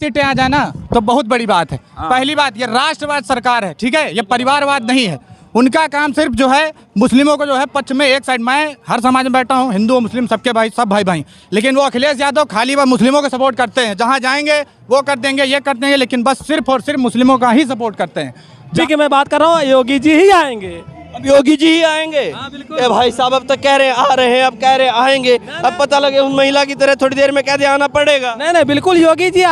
सीटें आ जाए ना तो बहुत बड़ी बात है। पहली बात, ये राष्ट्रवाद सरकार है, ठीक है, ये परिवारवाद नहीं है। उनका काम सिर्फ जो है मुस्लिमों को जो है पक्ष में एक साइड, मैं हर समाज में बैठा हूँ, हिंदू मुस्लिम सबके भाई, सब भाई भाई, लेकिन वो अखिलेश यादव खाली वह मुस्लिमों को सपोर्ट करते हैं, जहाँ जाएंगे वो कर देंगे, ये कर देंगे, लेकिन बस सिर्फ और सिर्फ मुस्लिमों का ही सपोर्ट करते हैं। ठीक है, मैं बात कर रहा हूँ योगी जी ही आएंगे। अब योगी जी ही आएंगे। ए भाई साहब, अब तक कह रहे हैं आ रहे हैं, अब कह रहे हैं आएंगे, अब पता लगे उन महिला की तरह थोड़ी देर में कह दे आना पड़ेगा। नहीं नहीं, बिल्कुल योगी जी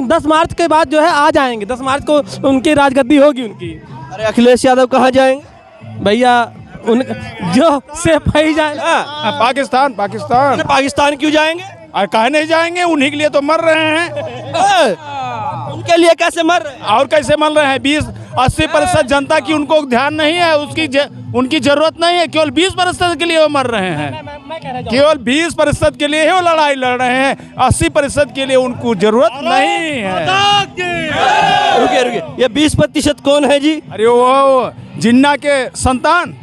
10 मार्च के बाद जो है आ जाएंगे। 10 मार्च को उनकी राजगद्दी होगी उनकी। अरे अखिलेश यादव कहाँ जाएंगे भैया? उन जो से भाई जाए पाकिस्तान। पाकिस्तान क्यों जाएंगे? और कहे नहीं जाएंगे, उन्हीं के लिए तो मर रहे हैं। उनके लिए कैसे मर रहे हैं? और कैसे मर रहे हैं? 20-80% जनता की उनको ध्यान नहीं है, उनकी जरूरत नहीं है, केवल 20% के लिए वो मर रहे हैं। केवल 20% के लिए ही वो लड़ाई लड़ रहे हैं, 80% के लिए उनको जरूरत नहीं है। रुकिए, ये 20% कौन है जी? अरे वो जिन्ना के संतान,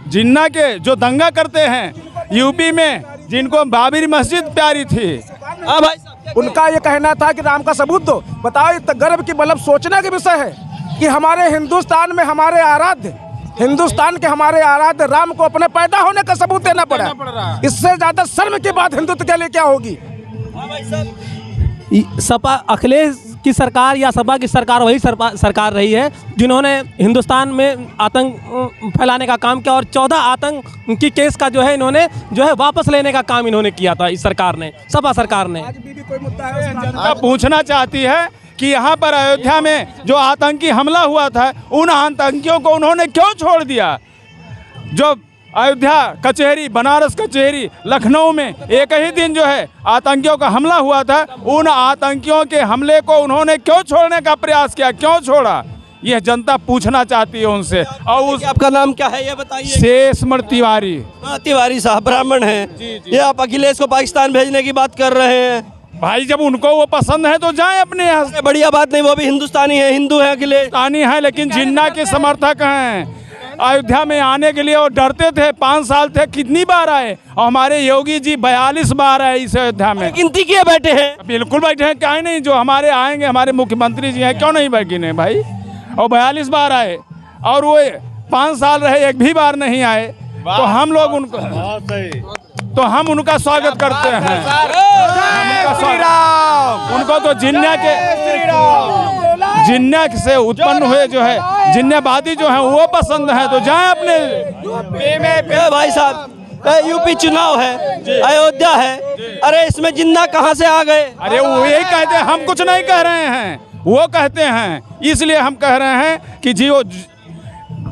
जिन्ना के जो दंगा करते हैं यूपी में, जिनको बाबरी मस्जिद प्यारी थी। हाँ भाई साहब, उनका ये कहना था कि राम का सबूत दो। बताओ, इतना गर्व की मतलब सोचने का विषय है कि हमारे हिंदुस्तान में हमारे आराध्य राम को अपने पैदा होने का सबूत देना पड़ा। इससे ज्यादा शर्म की बात हिंदुत्व के लिए क्या होगी? सपा अखिलेश की सरकार या सपा की सरकार वही सरकार रही है जिन्होंने हिंदुस्तान में आतंक फैलाने का काम किया, और 14 आतंक की केस का जो है इन्होंने जो है वापस लेने का काम इन्होंने किया था। इस सरकार ने, सपा सरकार ने। जनता पूछना चाहती है कि यहाँ पर अयोध्या में जो आतंकी हमला हुआ था, उन आतंकियों को उन्होंने क्यों छोड़ दिया? जो अयोध्या कचहरी, बनारस कचहरी, लखनऊ में एक ही दिन जो है आतंकियों का हमला हुआ था, उन आतंकियों के हमले को उन्होंने क्यों छोड़ने का प्रयास किया, क्यों छोड़ा? यह जनता पूछना चाहती है उनसे। और आपका नाम क्या है ये बताइए? शेषमणि तिवारी। तिवारी साहब ब्राह्मण हैं। ये आप अखिलेश को पाकिस्तान भेजने की बात कर रहे हैं? भाई जब उनको वो पसंद है तो जाएं अपने यहाँ से। बढ़िया बात नहीं, वो भी हिंदुस्तानी है, हिंदू है, अखिलेश हिंदुस्तानी है, लेकिन जिन्ना के समर्थक हैं। अयोध्या में आने के लिए वो डरते थे, 5 साल थे, कितनी बार आए, और हमारे योगी जी 42 बार आए इस अयोध्या में। गिनती किए बैठे हैं? बिल्कुल बैठे हैं, क्या नहीं, जो हमारे आएंगे, हमारे मुख्यमंत्री जी हैं, क्यों नहीं बैठे भाई? और 42 बार आए, और वो 5 साल रहे, एक भी बार नहीं आए। तो हम लोग उनका स्वागत करते हैं। उनको तो जिन्ना से उत्पन्न हुए जो है जिन्नावादी जो है वो पसंद है, तो जाएं अपने। भाई साहब, यूपी चुनाव है, अयोध्या है, अरे इसमें जिन्ना कहाँ से आ गए? अरे वो यही कहते हैं, हम कुछ नहीं कह रहे हैं, वो कहते हैं, इसलिए हम कह रहे हैं कि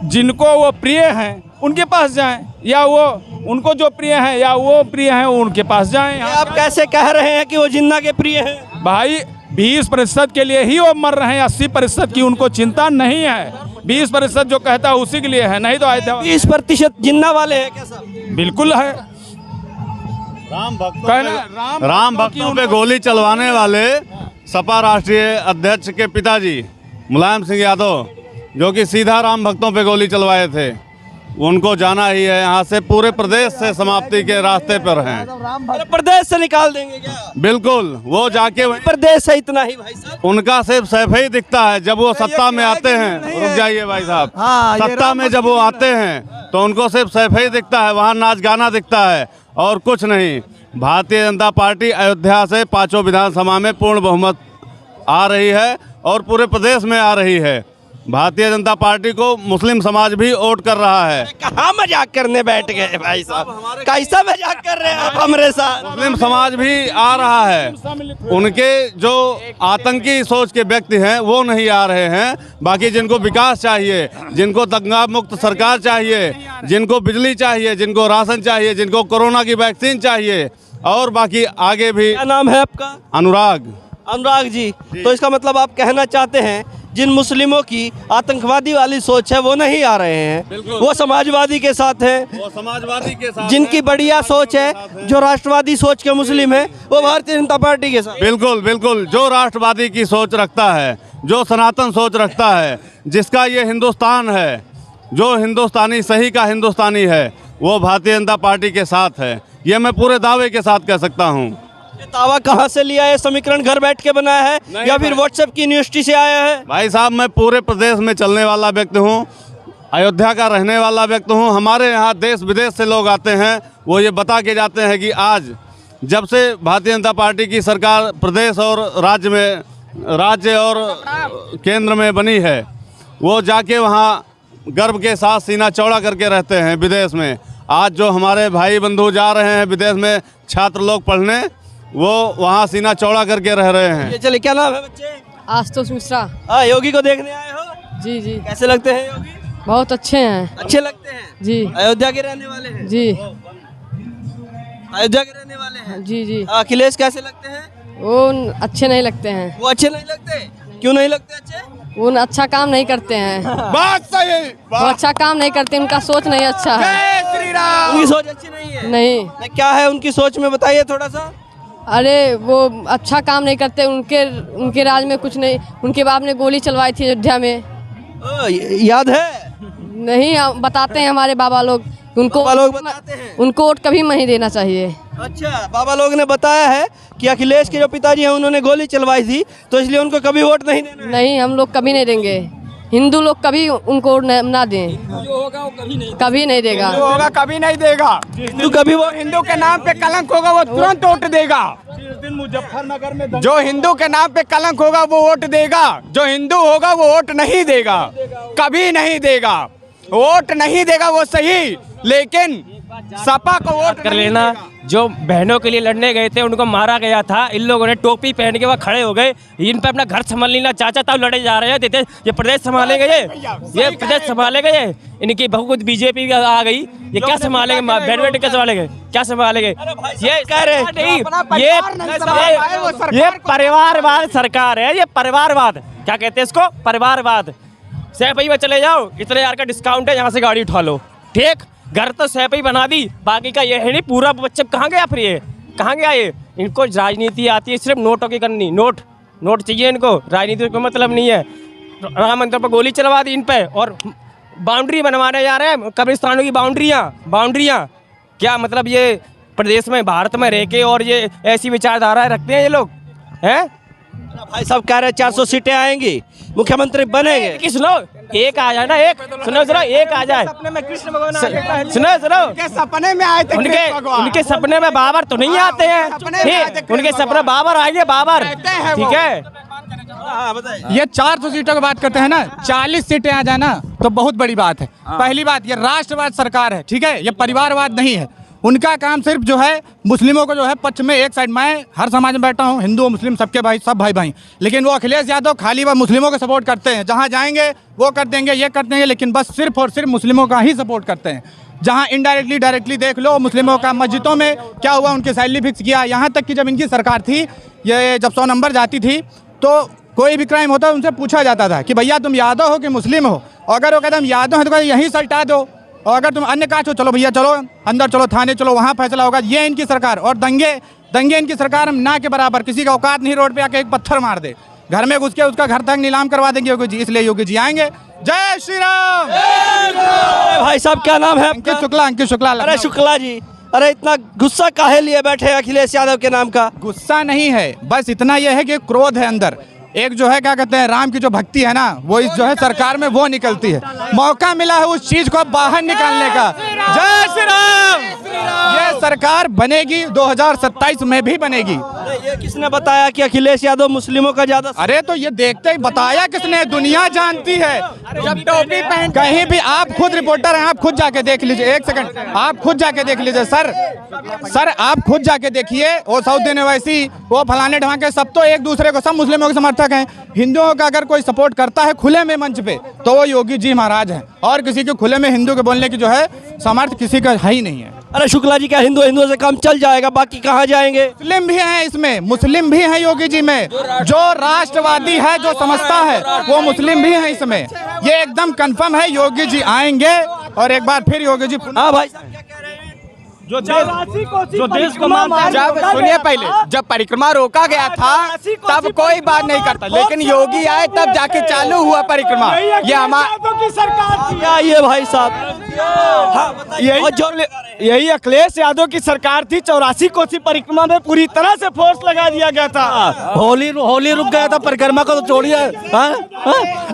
जिनको वो प्रिय हैं उनके पास जाएं, या वो उनको जो प्रिय हैं या वो प्रिय हैं उनके पास जाएं। आप कैसे कह रहे हैं कि वो जिन्ना के प्रिय हैं? भाई 20% के लिए ही वो मर रहे हैं, 80% की उनको चिंता नहीं है। 20% जो कहता है उसी के लिए है, नहीं तो आए थे। 20% जिन्ना वाले हैं क्या साहब? बिल्कुल है। राम भक्तों पे गोली चलवाने वाले सपा राष्ट्रीय अध्यक्ष के पिताजी मुलायम सिंह यादव, जो कि सीधा राम भक्तों पे गोली चलवाए थे, उनको जाना ही है यहाँ से। पूरे प्रदेश से समाप्ति के रास्ते पर हैं। प्रदेश से निकाल देंगे क्या? बिल्कुल, वो जाके प्रदेश से इतना ही भाई साहब। उनका सिर्फ सैफ ही दिखता है जब वो सत्ता में आते हैं। रुक जाइए भाई साहब, सत्ता में जब वो आते हैं तो उनको सिर्फ सैफ ही दिखता है, वहाँ नाच गाना दिखता है और कुछ नहीं। भारतीय जनता पार्टी अयोध्या से 5 विधानसभा में पूर्ण बहुमत आ रही है और पूरे प्रदेश में आ रही है। भारतीय जनता पार्टी को मुस्लिम समाज भी वोट कर रहा है। कहाँ मजाक करने बैठ गए भाई साहब? कैसा मजाक कर रहे हैं आप हमारे साथ? मुस्लिम समाज भी आ रहा है। उनके जो आतंकी सोच के व्यक्ति हैं वो नहीं आ रहे हैं। बाकी जिनको विकास चाहिए, जिनको दंगा मुक्त सरकार चाहिए, जिनको बिजली चाहिए, जिनको राशन चाहिए, जिनको कोरोना की वैक्सीन चाहिए, और बाकी आगे भी। क्या नाम है आपका? अनुराग जी। तो इसका मतलब आप कहना चाहते हैं जिन मुस्लिमों की आतंकवादी वाली सोच है वो नहीं आ रहे हैं, वो समाजवादी के साथ हैं। वो समाजवादी के साथ जिनकी बढ़िया सोच है, जो राष्ट्रवादी सोच के मुस्लिम है, वो भारतीय जनता पार्टी के साथ। बिल्कुल बिल्कुल, जो राष्ट्रवादी की सोच रखता है, जो सनातन सोच रखता है, जिसका ये हिंदुस्तान है, जो हिंदुस्तानी सही का हिंदुस्तानी है, वो भारतीय जनता पार्टी के साथ है। ये मैं पूरे दावे के साथ कह सकता हूँ। ये दावा कहाँ से लिया है? समीकरण घर बैठ के बनाया है या फिर व्हाट्सएप की यूनिवर्सिटी से आया है? भाई साहब, मैं पूरे प्रदेश में चलने वाला व्यक्ति हूँ, अयोध्या का रहने वाला व्यक्ति हूँ। हमारे यहाँ देश विदेश से लोग आते हैं, वो ये बता के जाते हैं कि आज जब से भारतीय जनता पार्टी की सरकार प्रदेश और राज्य और केंद्र में बनी है, वो जाके वहाँ गर्व के साथ सीना चौड़ा करके रहते हैं विदेश में। आज जो हमारे भाई बंधु जा रहे हैं विदेश में छात्र लोग पढ़ने, वो वहाँ सीना चौड़ा करके रह रहे हैं। ये चलिए, क्या नाम है बच्चे? आशुतोष मिश्रा। हाँ, योगी को देखने आए हो? जी जी, कैसे लगते हैं योगी? बहुत अच्छे हैं। अच्छे लगते हैं जी। अयोध्या के रहने वाले हैं? जी अयोध्या के रहने वाले हैं? जी जी, अखिलेश कैसे लगते हैं? वो अच्छे नहीं लगते हैं। वो अच्छे नहीं लगते? क्यों नहीं लगते अच्छे? वो अच्छा काम नहीं करते हैं। बात सही। वो अच्छा काम नहीं करते, उनका सोच नहीं अच्छा है। जय श्री राम। उनकी सोच अच्छी नहीं है? नहीं। क्या है उनकी सोच में, बताइए थोड़ा सा। अरे वो अच्छा काम नहीं करते, उनके राज में कुछ नहीं। उनके बाप ने गोली चलवाई थी अयोध्या में। याद है? नहीं, बताते हैं हमारे बाबा लोग। बाबा लोग बताते हैं? उनको वोट कभी नहीं देना चाहिए। अच्छा, बाबा लोग ने बताया है कि अखिलेश के जो पिताजी हैं उन्होंने गोली चलवाई थी, तो इसलिए उनको कभी वोट नहीं देना है। नहीं, हम लोग कभी नहीं देंगे। हिंदू लोग कभी उनको ना दें। जो होगा वो कभी नहीं देगा। जो होगा कभी नहीं देगा। हिंदू कभी वो हिंदू के नाम पे कलंक होगा, वो तुरंत वोट देगा। मुजफ्फरनगर में जो हिंदू के नाम पे कलंक होगा वो वोट देगा, जो हिंदू होगा वो वोट नहीं देगा, कभी नहीं देगा। वोट नहीं देगा वो सही, लेकिन सपा को वोट कर लेना। जो बहनों के लिए लड़ने गए थे उनको मारा गया था, इन लोगों ने टोपी पहन के वहाँ खड़े हो गए। इन पे अपना घर संभाल लेना, चाचा तब लड़े जा रहे हैं। ये प्रदेश संभालेंगे, ये प्रदेश संभालेंगे। ये इनकी बहुत बीजेपी आ गई, ये क्या संभालेंगे? बैठ बैठ के संभालेंगे, क्या संभालेंगे? ये कह रहे नहीं, ये परिवारवाद सरकार है। ये परिवारवाद क्या कहते हैं इसको? परिवारवाद। सैपई में चले जाओ, इतने यार का डिस्काउंट है, यहाँ से गाड़ी उठा लो, ठीक। घर तो सैपई बना दी, बाकी का ये है नहीं। पूरा बच्चे कहाँ गया फिर? ये कहाँ गया? ये इनको राजनीति आती है सिर्फ नोटों की करनी। नोट चाहिए इनको, राजनीति को मतलब नहीं है। राम मंदिर पर गोली चलवा दी इन पे, और बाउंड्री बनवाने जा रहे हैं, कब्रिस्तानों की बाउंड्रियाँ। क्या मतलब ये प्रदेश में, भारत में रह के और ये ऐसी विचारधारा रखते हैं ये लोग हैं? भाई साहब कह रहे हैं 400 सीटें आएंगी, मुख्यमंत्री बनेंगे। कि सुनो, एक आ जाए ना, एक सुनो, एक आ जाए। सपने में कृष्ण भगवान सुनो, उनके सपने में आए थे। उनके सपने में बाबर तो नहीं आते हैं। उनके सपने बाबर आएंगे, बाबर, ठीक है। ये 400 सीटों की बात करते हैं ना, 40 सीटें आ जाए ना तो बहुत बड़ी बात है। पहली बात, ये राष्ट्रवाद सरकार है, ठीक है, ये परिवारवाद नहीं है। उनका काम सिर्फ जो है मुस्लिमों को जो है पक्ष में एक साइड, मैं हर समाज में बैठा हूँ, हिंदू मुस्लिम सबके भाई, सब भाई। लेकिन वो अखिलेश यादव खाली वह मुस्लिमों को सपोर्ट करते हैं। जहाँ जाएंगे वो कर देंगे, ये कर देंगे, लेकिन बस सिर्फ और सिर्फ मुस्लिमों का ही सपोर्ट करते हैं। जहाँ इनडायरेक्टली डायरेक्टली देख लो मुस्लिमों का। मस्जिदों में क्या हुआ, उनकी सैलरी फिक्स किया। यहाँ तक कि जब इनकी सरकार थी, ये जब 100 नंबर जाती थी, तो कोई भी क्राइम होता उनसे पूछा जाता था कि भैया तुम यादव हो कि मुस्लिम हो। अगर वो कहते हम यादव हैं तो यहीं से हटा दो, और अगर तुम अन्य कास्ट हो, चलो भैया चलो अंदर, चलो थाने चलो, वहाँ फैसला होगा। ये इनकी सरकार। और दंगे इनकी सरकार ना के बराबर। किसी का औकात नहीं रोड पे आके एक पत्थर मार दे, घर में घुस के उसका घर तक नीलाम करवा देंगे योगी जी। इसलिए योगी जी आएंगे। जय श्री राम। भाई साहब क्या नाम है? अंकित शुक्ला। अरे शुक्ला जी, अरे इतना गुस्सा काहे लिए बैठे अखिलेश यादव के नाम का? गुस्सा नहीं है, बस इतना यह है कि क्रोध है अंदर। एक जो है क्या कहते हैं, राम की जो भक्ति है ना, वो इस जो है सरकार में वो निकलती है। मौका मिला है उस चीज को बाहर निकालने का। जय श्री राम। ये सरकार बनेगी, 2027 में भी बनेगी। ये किसने बताया कि अखिलेश यादव मुस्लिमों का ज्यादा? अरे तो ये देखते ही बताया किसने? दुनिया जानती है। जब टोपी पहन कहीं भी, आप खुद रिपोर्टर हैं, आप खुद जाके देख लीजिए। एक सेकंड, आप खुद जाके देख लीजिए। सर आप खुद जाके देखिए। वो सऊदीन ओवैसी, वो फलाने ढांके, सब तो एक दूसरे को, सब मुस्लिमों के समर्थक हैं। हिंदुओं का अगर कोई सपोर्ट करता है खुले में मंच पे, तो वो योगी जी महाराज हैं। और किसी के खुले में हिंदू के बोलने की जो है समर्थ किसी का है ही नहीं है। अरे शुक्ला जी, क्या हिंदुओं से काम चल जाएगा? बाकी कहाँ जाएंगे? मुस्लिम भी हैं इसमें, मुस्लिम भी हैं योगी जी में। जो राष्ट्रवादी है, जो समझता है, वो मुस्लिम भी हैं इसमें। ये एकदम कंफर्म है, योगी जी आएंगे। और एक बार फिर योगी जी। हाँ भाई, जो देश को जब सुनिए, पहले जब परिक्रमा रोका गया था तब कोई बात नहीं करता, लेकिन योगी आए तब जाके चालू हुआ परिक्रमा। ये हमारी सरकार। ये भाई साहब यही अखिलेश यादव की सरकार थी। 84 कोसी परिक्रमा में पूरी तरह से फोर्स लगा दिया गया था। होली रुक गया था, परिक्रमा को तो छोड़िए।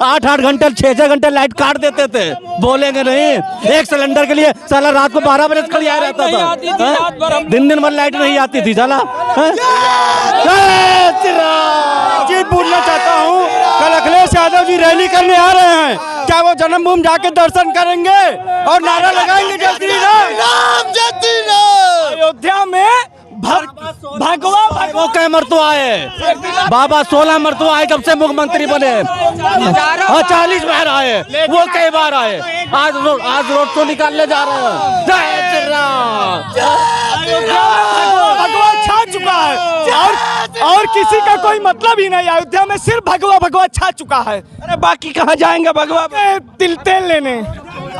8-8 घंटे 6-6 घंटे लाइट काट देते थे, बोलेंगे नहीं। एक सिलेंडर के लिए साला रात को 12 बजे खड़ी आ रहता था, दिन भर लाइट नहीं आती थी साला। चीज पूछना चाहता हूँ, कल अखिलेश यादव जी रैली करने आ रहे हैं, क्या वो जन्मभूमि जाके दर्शन करेंगे और नारा लगाएंगे जय श्री राम? अयोध्या में भगवा कई मरतबा आए बाबा, 16 मरतबा आए जब से मुख्यमंत्री बने। 40 बार आए, वो कई बार आए। आज रोड शो निकालने जा रहे हैं। जय श्री राम। भगवा छा चुका है और किसी का कोई मतलब ही नहीं। अयोध्या में सिर्फ भगवा छा चुका है। अरे बाकी कहाँ जाएंगे भगवा? तेल लेने।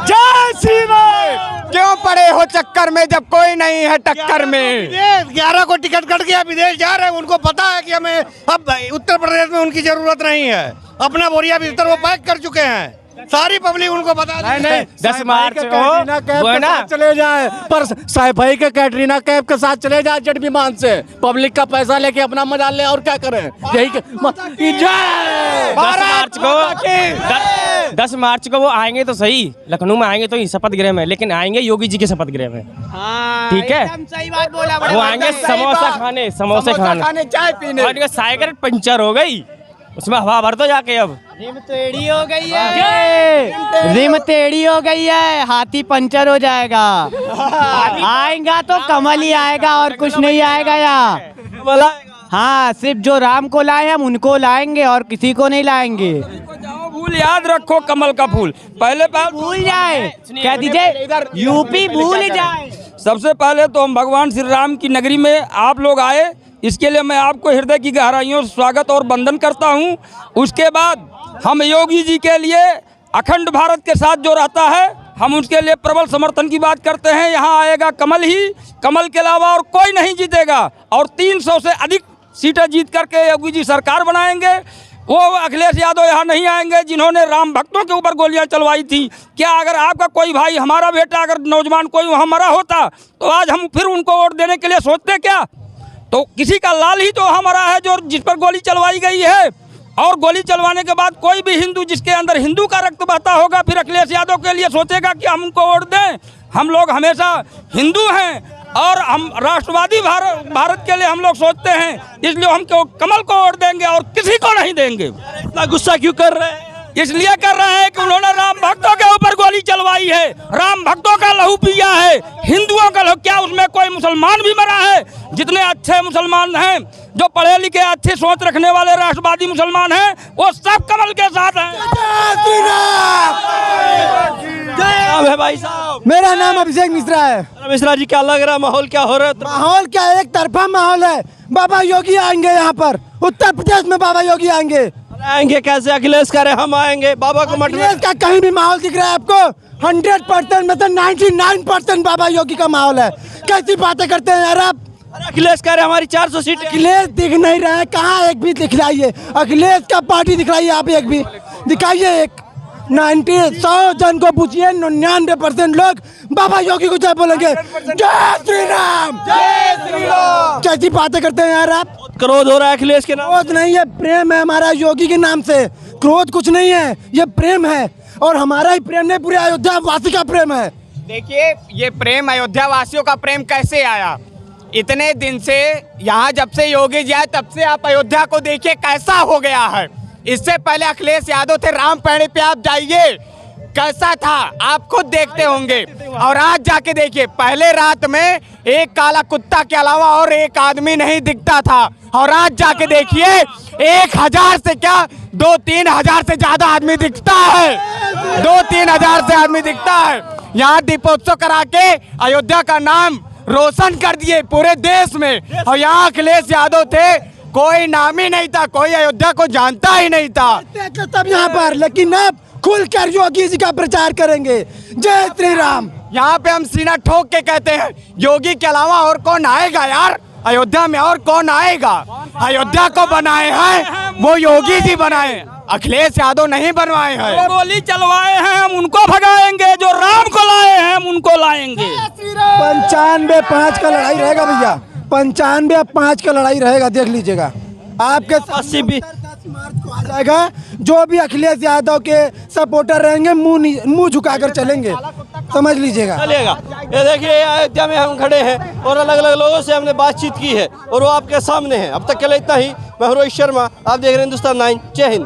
जय श्री राम। क्यों पड़े हो चक्कर में जब कोई नहीं है टक्कर में? 11 को टिकट कट गया, विदेश जा रहे हैं। उनको पता है कि हमें अब उत्तर प्रदेश में उनकी जरूरत नहीं है। अपना बोरिया बिस्तर वो पैक कर चुके हैं। सारी पब्लिक उनको बता नहीं 10 मार्च को चले जाए, पर साइफाई के कैटरीना कैफ के साथ चले जाए जेट विमान से, पब्लिक का पैसा लेके अपना मजा ले। और क्या करें? यही 10 मार्च को वो आएंगे तो सही, लखनऊ में आएंगे तो शपथ गृह में, लेकिन आएंगे योगी जी के शपथ गृह में। ठीक है, सही बात बोला। वो आएंगे समोसे खाने चाय पीने। और इनका साइकिल पंचर हो गई, उसमें हवा भर दो जाके। अब रिम टेढ़ी हो गई है, रिम टेढ़ी हो गई है, हाथी पंचर हो जाएगा। आएगा तो कमल ही आएगा और कुछ नहीं आएगा यहाँ। हाँ, सिर्फ जो राम को लाए हम उनको लाएंगे और किसी को नहीं लाएंगे। फूल याद रखो, कमल का फूल पहले भूल जाए, कह दीजिए यूपी भूल जाए। सबसे पहले तो हम भगवान श्री राम की नगरी में आप लोग आए, इसके लिए मैं आपको हृदय की गहराइयों से स्वागत और वंदन करता हूं। उसके बाद हम योगी जी के लिए अखंड भारत के साथ जो रहता है, हम उसके लिए प्रबल समर्थन की बात करते हैं। यहाँ आएगा कमल ही, कमल के अलावा और कोई नहीं जीतेगा। और 300 से अधिक सीटें जीत करके योगी जी सरकार बनाएंगे। वो अखिलेश यादव यहाँ नहीं आएंगे जिन्होंने राम भक्तों के ऊपर गोलियां चलवाई थी। क्या अगर आपका कोई भाई, हमारा बेटा, अगर नौजवान कोई वहाँ मरा होता तो आज हम फिर उनको वोट देने के लिए सोचते क्या? तो किसी का लाल ही तो हमारा है जो जिस पर गोली चलवाई गई है। और गोली चलवाने के बाद कोई भी हिंदू जिसके अंदर हिंदू का रक्त बहता होगा फिर अखिलेश यादव के लिए सोचेगा कि हम उनको वोट दें। हम लोग हमेशा हिंदू हैं और हम राष्ट्रवादी भारत के लिए हम लोग सोचते हैं, इसलिए हम कमल को वोट देंगे और किसी को नहीं देंगे। इतना गुस्सा क्यों कर रहे हैं? इसलिए कर रहे हैं कि उन्होंने राम भक्तों के ऊपर गोली चलवाई है, राम भक्तों का लहू पिया है, हिंदुओं का लहू। क्या उसमें कोई मुसलमान भी मरा है? जितने अच्छे मुसलमान हैं, जो पढ़े लिखे अच्छी सोच रखने वाले राष्ट्रवादी मुसलमान हैं, वो सब कमल के साथ हैं। नाम है भाई साहब? मेरा नाम अभिषेक मिश्रा है। मिश्रा जी, क्या लग रहा है? माहौल क्या हो रहा है? माहौल क्या, एक तरफा माहौल है। बाबा योगी आएंगे यहाँ पर, उत्तर प्रदेश में बाबा योगी आएंगे। आएंगे कैसे? अखिलेश कह रहे हम आएंगे, बाबा को मत। का कहीं भी माहौल दिख रहा है आपको? 100% में तो 99% बाबा योगी का माहौल है। कैसी बातें करते हैं यार आप? अखिलेश कह रहे हमारी 400 सीट। अखिलेश दिख नहीं रहा है, कहाँ एक भी दिखलाइए। अखिलेश का पार्टी दिखलाइए, आप एक भी दिखाइए। एक 100 जन को पूछिए, 99% लोग बाबा योगी को जय बोलेंगे। जय श्री राम, जय श्री राम। कैसी बातें करते हैं यार आप? क्रोध हो रहा है अखिलेश के नाम? क्रोध नहीं है, प्रेम है हमारा योगी के नाम से। क्रोध कुछ नहीं है, ये प्रेम है। और हमारा ही प्रेम नहीं, पूरे अयोध्या वासी का प्रेम है। देखिए, ये प्रेम अयोध्या वासियों का प्रेम कैसे आया? इतने दिन से यहाँ जब से योगी जी आए तब से आप अयोध्या को देखिए कैसा हो गया है। इससे पहले अखिलेश यादव थे, राम पैड़ी पे आप जाइए कैसा था, आप खुद देखते होंगे। और आज जाके देखिए, पहले रात में एक काला कुत्ता के अलावा और एक आदमी नहीं दिखता था। और आज जाके देखिए 1000 से क्या 2-3 हजार से ज्यादा आदमी दिखता है। 2-3 हजार से आदमी दिखता है। यहाँ दीपोत्सव करा के अयोध्या का नाम रोशन कर दिए पूरे देश में। और यहाँ अखिलेश यादव थे, कोई नाम ही नहीं था, कोई अयोध्या को जानता ही नहीं था। तब यहाँ पर, लेकिन अब खुलकर योगी जी का प्रचार करेंगे। जय श्री राम। यहाँ पे हम सीना ठोक के कहते हैं, योगी के अलावा और कौन आएगा यार अयोध्या में? और कौन आएगा? अयोध्या को बनाए हैं वो योगी जी बनाए। अखिलेश यादव नहीं बनवाए हैं। गोली चलवाए हैं, हम उनको भगाएंगे, जो राम को लाए हैं हम उनको लाएंगे। 95-5 का लड़ाई रहेगा भैया, 95-5 का लड़ाई रहेगा, देख लीजिएगा। आपके 80 मार्च को आ जाएगा। जो भी अखिलेश यादव के सपोर्टर रहेंगे मुंह झुकाकर चलेंगे, समझ लीजिएगा। चलेगा। ये देखिए अयोध्या में हम खड़े हैं और अलग अलग लोगों से हमने बातचीत की है और वो आपके सामने है। अब तक के लिए इतना ही। मैं रोहित शर्मा, आप देख रहे हैं हिंदुस्तान 9। जय हिंद।